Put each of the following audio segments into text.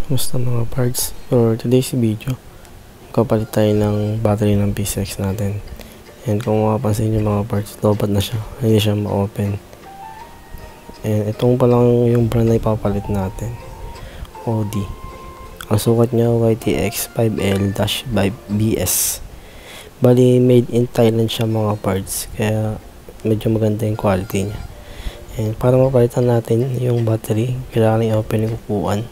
Kumusta mga parts? For today's video, kapalit tayo ng battery ng PCX natin. And kung mapapansin nyo mga parts, lobat na siya. Hindi siya ma-open. And itong palang yung brand na ipapalit natin. Audi. Ang sukat niya YTX 5L-5BS. Bali, made in Thailand siya mga parts. Kaya medyo maganda yung quality niya. And para mapalitan natin yung battery, kailangan i-open yung upuan.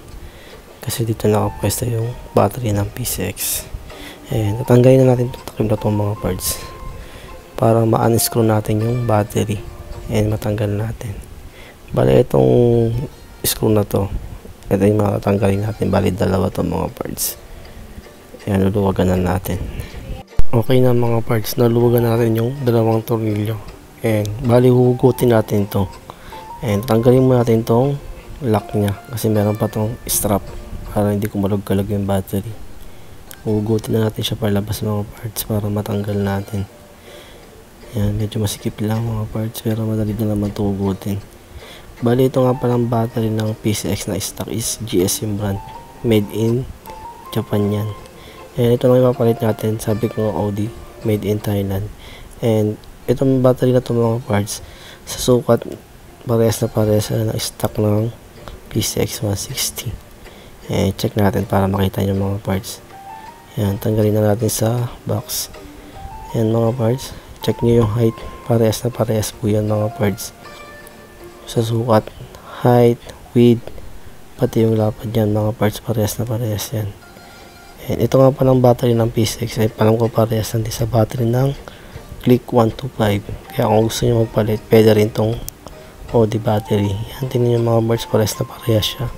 Kasi dito nakapwesto yung battery ng PCX. And tatanggalin na natin itong takip na itong mga parts para ma-unscrew natin yung battery and matanggal natin. Bali itong screw na to, ito yung matatanggalin natin. Bali dalawa itong mga parts. Ayan, luluwagan na natin. Okay na mga parts, naluluwagan natin yung dalawang tornilyo. And bali hugutin natin to. And tanggalin mo natin tong lock nya kasi meron pa tong strap para hindi kumalog-kalog yung battery. Hugutin na natin siya palabas mga parts para matanggal natin. Yan, medyo masikip lang mga parts pero madali na naman ito hugutin. Bali ito nga palang battery ng PCX na stock is GS yung brand. Made in Japan yan. And ito lang ipapalit natin, sabi ko Audi, made in Thailand. And itong battery na ito mga parts, sa sukat parehas na stock ng PCX 160. Check natin para makita nyo mga parts. Yan, tanggalin na natin sa box. Yan mga parts, check nyo yung height, parehas po yan mga parts. Sa sukat, height, width, pati yung lapad yan mga parts, parehas yan. And ito nga palang battery ng PCX ay palang ko parehas din sa battery ng Click 125. Kaya kung gusto nyo magpalit, pwede rin tong Audi battery. Yan, tingnan nyo mga parts, parehas siya.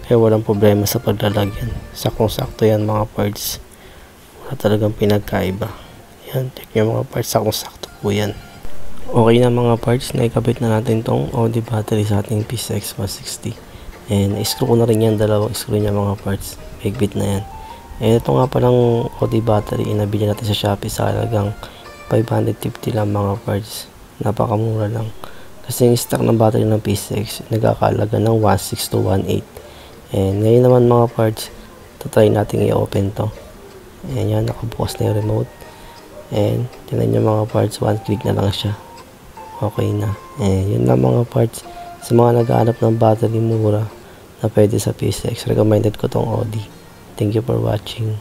Kaya walang problema sa paglalagyan. Sakong-sakto yan mga parts. Wala talagang pinagkaiba. Yan, check nyo mga parts, sakong-sakto po yan. Okay na mga parts, naikabit na natin tong Audi battery sa ating PCX 160. And screw ko na rin yan, dalawang screw niya mga parts. Higpit na yan. And ito nga palang Audi battery, inabili natin sa Shopee sa halagang 550 lang mga parts. Napakamura lang. Kasi yung stock ng battery ng PCX nagkakalaga ng 16218. And ngayon naman mga parts, try natin i-open to. And yan, nakabukas na yung remote. And tingnan nyo mga parts, one click na lang siya. Okay na. And yun na mga parts. Sa mga naghahanap ng battery mura na pwede sa PCX, recommended ko tong Audi. Thank you for watching.